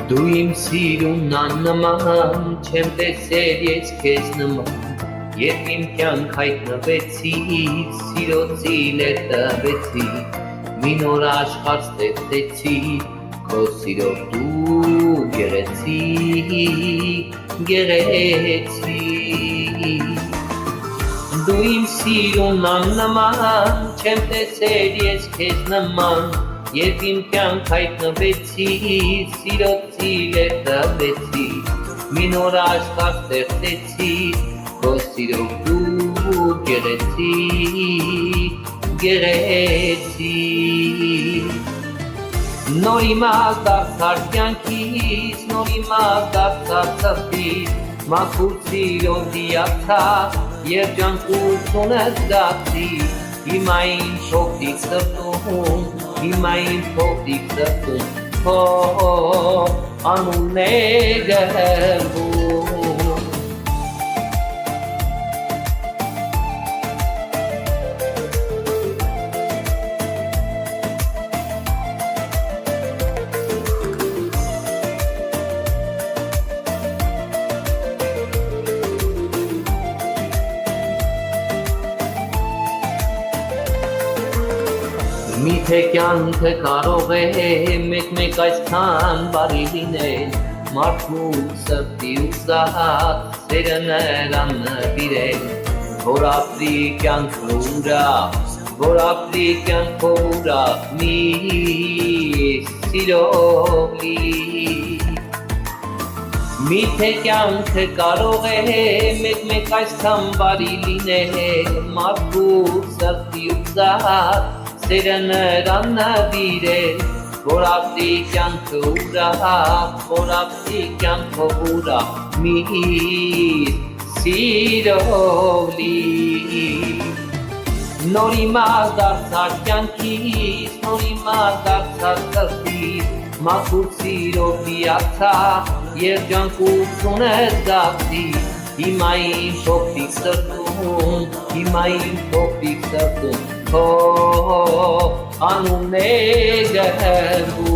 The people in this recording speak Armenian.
Դու իմ սիրուն աննման, չեմ տեսել ես քեզ նման, երբ իմ կյանք հայտնվեցի, սիրոցի լեր տվեցի, մի նոր աշխարհ ստեղծեցի, քո սիրով դու գեղեցիկ, Դու իմ սիրուն աննման, չեմ տեսել ես քեզ նման, Երբ իմ կյանք հայտնվեցի, սիրոցի լեր տվեցի, մի նոր աշխարհ ստեղծեցի, քո սիրով դու գեղեցիկ, Նոր իմաց դարձար կյանքիս, նոր իմաց դարձար սրտիս, մաքուր սիրով դիացա, երջանկությունը զգացի, հիմա ինձ փոքրիկ սրտում, հիմա ինձ փոքրիկ սրտում, քո անունն է գրվում։ Միթե կյանքը կարող է մեկ-մեկ այսքան բարի լինել, մարդու սրտի ուզած սերը նրան նվիրել, որ ապրի կյանքը ուրախ, որ ապրի կյանքը ուրախ, մի սիրով լի։ Միթե կյանքը կարող է մեկ-մեկ այսքան բարի լինել, մարդու սրտի ուզած Սերը նրան նվիրել, որ ապրի կյանքը ուրախ, որ ապրի կյանքը ուրախ, մի սիրով լի։ Նոր իմաց դարձար կյանքիս, նոր իմաց դարձար սրտիս, մաքուր սիրով դիացա, երջանկությունը զգացի, հիմա իմ փոքրիկ սրտում, հիմա իմ փոքրիկ սրտում, քո անունն է գրվում։